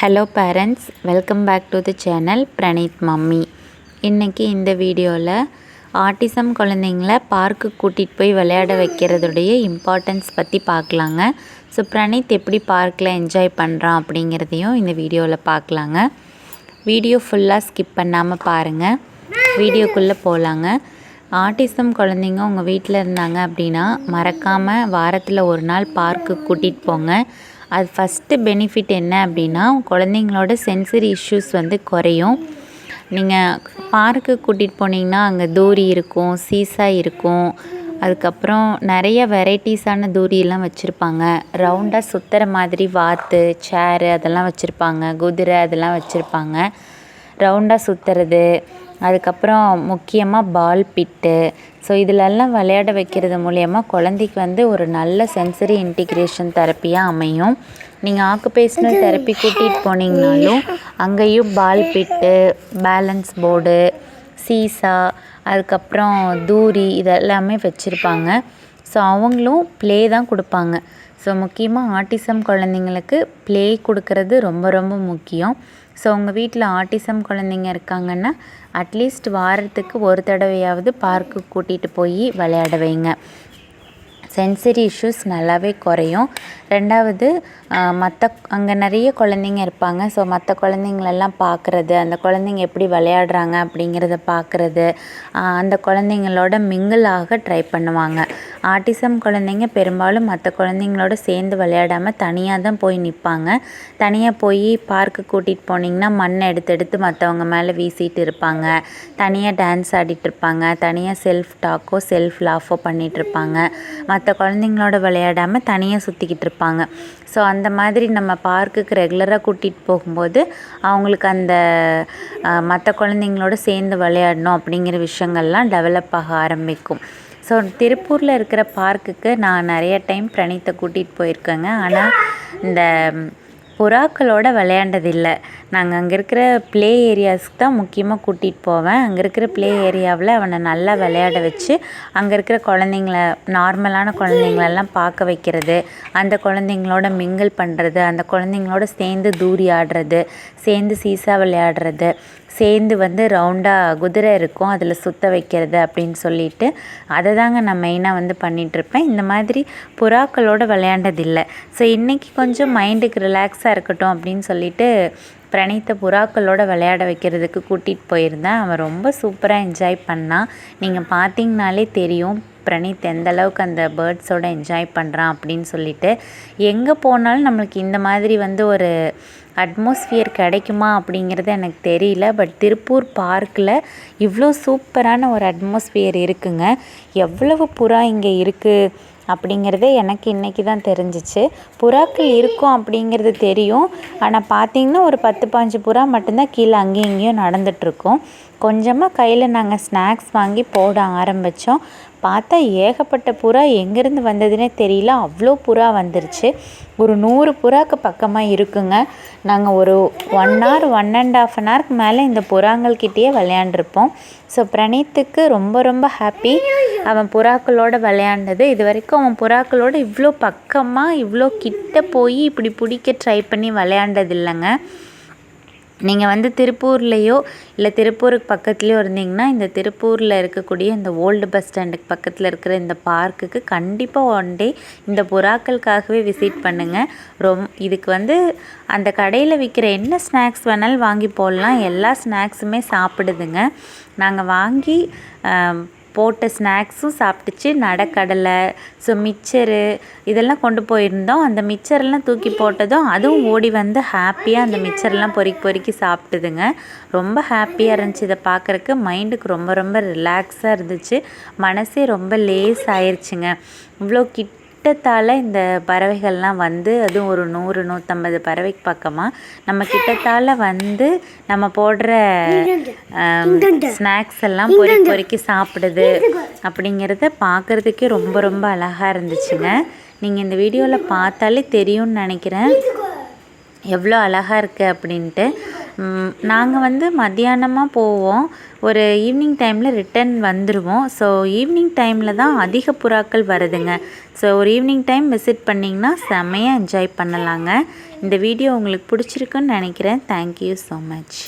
Hello parents, welcome back to the channel Praneeth mummy. இன்றைக்கி இந்த வீடியோவில் ஆட்டிசம் குழந்தைங்கள பார்க்கு கூட்டிகிட்டு போய் விளையாட வைக்கிறதுடைய இம்பார்ட்டன்ஸ் பற்றி பார்க்கலாங்க. ஸோ பிரணீத் எப்படி பார்க்கில் என்ஜாய் பண்ணுறான் அப்படிங்கிறதையும் இந்த வீடியோவில் பார்க்கலாங்க. வீடியோ ஃபுல்லாக ஸ்கிப் பண்ணாமல் பாருங்கள். வீடியோக்குள்ளே போகலாங்க. ஆட்டிசம் குழந்தைங்க உங்கள் வீட்டில் இருந்தாங்க அப்படின்னா மறக்காமல் வாரத்தில் ஒரு நாள் பார்க்கு கூட்டிகிட்டு போங்க. அது ஃபஸ்ட்டு பெனிஃபிட் என்ன அப்படின்னா, குழந்தைங்களோட சென்சரி இஷ்யூஸ் குறையும். நீங்கள் பார்க்கு கூட்டிகிட்டு போனீங்கன்னா அங்கே தூரி இருக்கும், சீசா இருக்கும், அதுக்கப்புறம் நிறைய வெரைட்டிஸான தூரியெல்லாம் வச்சுருப்பாங்க. ரவுண்டாக சுற்றுற மாதிரி வாத்து, சேரு அதெல்லாம் வச்சுருப்பாங்க. குதிரை அதெல்லாம் வச்சுருப்பாங்க. ரவுண்டாக சுற்றுறது, அதுக்கப்புறம் முக்கியமாக பால் பிட்டு. ஸோ இதிலெல்லாம் விளையாட வைக்கிறது மூலயமா குழந்தைக்கு ஒரு நல்ல சென்சரி இன்டிக்ரேஷன் தெரப்பியாக அமையும். நீங்கள் ஆக்குபேஷ்னல் தெரப்பி கூட்டிகிட்டு போனீங்கனாலும் அங்கேயும் பால் பிட்டு, பேலன்ஸ் போர்டு, சீசா, அதுக்கப்புறம் தூரி இதெல்லாமே வச்சுருப்பாங்க. ஸோ அவங்களும் ப்ளே தான் கொடுப்பாங்க. ஸோ முக்கியமாக ஆட்டிசம் குழந்தைங்களுக்கு ப்ளே கொடுக்கறது ரொம்ப ரொம்ப முக்கியம். ஸோ உங்கள் வீட்டில் ஆட்டிசம் குழந்தைங்க இருக்காங்கன்னா அட்லீஸ்ட் வாரத்துக்கு ஒரு தடவையாவது பார்க்கு கூட்டிகிட்டு போய் விளையாட வைங்க. சென்சரி இஷ்யூஸ் நல்லாவே குறையும். ரெண்டாவது, அங்கே நிறைய குழந்தைங்க இருப்பாங்க. ஸோ மற்ற குழந்தைங்களெல்லாம் பார்க்குறது, அந்த குழந்தைங்க எப்படி விளையாடுறாங்க அப்படிங்கிறத பார்க்குறது, அந்த குழந்தைங்களோட மிங்கிள் ஆக ட்ரை பண்ணுவாங்க. ஆட்டிசம் குழந்தைங்க பெரும்பாலும் மற்ற குழந்தைங்களோட சேர்ந்து விளையாடாமல் தனியாக தான் போய் நிற்பாங்க. தனியாக போய் பார்க்கு கூட்டிகிட்டு போனீங்கன்னா மண்ணை எடுத்து மற்றவங்க மேலே வீசிட்டு இருப்பாங்க. தனியாக டான்ஸ் ஆடிட்டுருப்பாங்க. தனியாக செல்ஃப் டாக்கோ செல்ஃப் லாஃபோ பண்ணிகிட்ருப்பாங்க. மற்ற குழந்தைங்களோட விளையாடாமல் தனியாக சுற்றிக்கிட்டு இருப்பாங்க. ஸோ அந்த மாதிரி நம்ம பார்க்குக்கு ரெகுலராக கூட்டிகிட்டு போகும்போது அவங்களுக்கு அந்த மற்ற குழந்தைங்களோட சேர்ந்து விளையாடணும் அப்படிங்கிற விஷயங்கள்லாம் டெவலப் ஆக ஆரம்பிக்கும். ஸோ திருப்பூரில் இருக்கிற பார்க்குக்கு நான் நிறைய டைம் பிரணீத்தை கூட்டிகிட்டு போயிருக்கேங்க. ஆனால் இந்த புறாக்களோட விளையாண்டதில்லை. நாங்கள் அங்கே இருக்கிற ப்ளே ஏரியாஸ்க்கு தான் முக்கியமாக கூட்டிகிட்டு போவேன். அங்கே இருக்கிற ப்ளே ஏரியாவில் அவனை நல்லா விளையாட வச்சு அங்கே இருக்கிற குழந்தைங்கள, நார்மலான குழந்தைங்களெல்லாம் பார்க்க வைக்கிறது, அந்த குழந்தைங்களோட மிங்கிள் பண்ணுறது, அந்த குழந்தைங்களோட சேர்ந்து தூரி ஆடுறது, சேர்ந்து சீசா விளையாடுறது, சேர்ந்து ரவுண்டாக குதிரை இருக்கும் அதில் சுற்ற வைக்கிறது அப்படின்னு சொல்லிட்டு அதை தாங்க நான் மெயினாக பண்ணிகிட்ருப்பேன். இந்த மாதிரி புறாக்களோட விளையாண்டதில்லை. ஸோ இன்றைக்கி கொஞ்சம் மைண்டுக்கு ரிலாக்ஸாக இருக்கட்டும் அப்படின்னு சொல்லிட்டு பிரணீத்தை புறாக்களோட விளையாட வைக்கிறதுக்கு கூட்டிகிட்டு போயிருந்தேன். அவன் ரொம்ப சூப்பராக என்ஜாய் பண்ணான். நீங்கள் பார்த்தீங்கனாலே தெரியும் பிரணீத் எந்த அளவுக்கு அந்த பேர்ட்ஸோட என்ஜாய் பண்ணுறான் அப்படின்னு சொல்லிட்டு. எங்கே போனாலும் நம்மளுக்கு இந்த மாதிரி ஒரு அட்மாஸ்ஃபியர் கிடைக்குமா அப்படிங்கிறது எனக்கு தெரியல. பட் திருப்பூர் பார்க்கில் இவ்வளோ சூப்பரான ஒரு அட்மாஸ்ஃபியர் இருக்குங்க. எவ்வளவு புறா இங்கே இருக்குது அப்படிங்கிறதே எனக்கு இன்றைக்கி தான் தெரிஞ்சிச்சு. புறாக்கள் இருக்கும் அப்படிங்கிறது தெரியும். ஆனால் பார்த்திங்கன்னா ஒரு 10-15 புறா மட்டும்தான் கீழே அங்கேயும் இங்கேயும் நடந்துகிட்ருக்கோம். கொஞ்சமாக கையில் நாங்கள் ஸ்நாக்ஸ் வாங்கி போட ஆரம்பித்தோம். பார்த்தா ஏகப்பட்ட புறா எங்கேருந்து வந்ததுன்னே தெரியல. அவ்வளோ புறா வந்துருச்சு. ஒரு 100 புறாக்கு பக்கமாக இருக்குங்க. நாங்கள் ஒரு 1 hour 1.5 hours மேலே இந்த புறாங்கள்கிட்டயே விளையாண்டுருப்போம். ஸோ பிரணீத்துக்கு ரொம்ப ரொம்ப ஹாப்பி அவன் புறாக்களோட விளையாண்டது. இது வரைக்கும் அவன் புறாக்களோட இவ்வளோ பக்கமாக இவ்வளோ கிட்ட போய் இப்படி பிடிக்க ட்ரை பண்ணி விளையாண்டது இல்லைங்க. நீங்கள் திருப்பூர்லேயோ இல்லை திருப்பூருக்கு பக்கத்துலேயோ இருந்தீங்கன்னா இந்த திருப்பூரில் இருக்கக்கூடிய இந்த ஓல்டு பஸ் ஸ்டாண்டுக்கு பக்கத்தில் இருக்கிற இந்த பார்க்குக்கு கண்டிப்பாக ஒன் டே இந்த புறாக்களுக்காகவே விசிட் பண்ணுங்கள். இதுக்கு அந்த கடையில் விற்கிற என்ன ஸ்நாக்ஸ் வேணாலும் வாங்கி போடலாம். எல்லா ஸ்நாக்ஸுமே சாப்பிடுதுங்க. நாங்கள் வாங்கி போட்ட ஸ்நாக்ஸும் சாப்பிட்டுச்சு. நடக்கடலை, ஸோ மிக்சரு இதெல்லாம் கொண்டு போயிருந்தோம். அந்த மிக்சரெல்லாம் தூக்கி போட்டதும் அதுவும் ஓடி ஹாப்பியாக அந்த மிக்சரெல்லாம் பொறுக்கி சாப்பிட்டுதுங்க. ரொம்ப ஹாப்பியாக இருந்துச்சு. இதை பார்க்குறக்கு மைண்டுக்கு ரொம்ப ரொம்ப ரிலாக்ஸாக இருந்துச்சு. மனசே ரொம்ப லேஸ் ஆயிடுச்சுங்க. இவ்வளோ கிட்டத்தால் இந்த பறவைகள்லாம் அதுவும் ஒரு 100-150 பறவைக்கு பக்கமாக நம்ம கிட்டத்தால் நம்ம போடுற ஸ்நாக்ஸ் எல்லாம் பொறுக்கி சாப்பிடுது அப்படிங்கிறத பார்க்குறதுக்கே ரொம்ப ரொம்ப அழகாக இருந்துச்சுங்க. நீங்கள் இந்த வீடியோவில் பார்த்தாலே தெரியும்னு நினைக்கிறேன் எவ்வளோ அழகாக இருக்குது அப்படின்ட்டு. நாங்கள் வந்து மத்தியானமாக போவோம், ஒரு ஈவினிங் டைமில் ரிட்டன் வந்துடுவோம். ஸோ ஈவினிங் டைமில் தான் அதிக புறாக்கள் வருதுங்க. ஸோ ஒரு ஈவினிங் டைம் விசிட் பண்ணிங்கன்னா செம்மையாக என்ஜாய் பண்ணலாங்க. இந்த வீடியோ உங்களுக்கு பிடிச்சிருக்குன்னு நினைக்கிறேன். Thank you so much.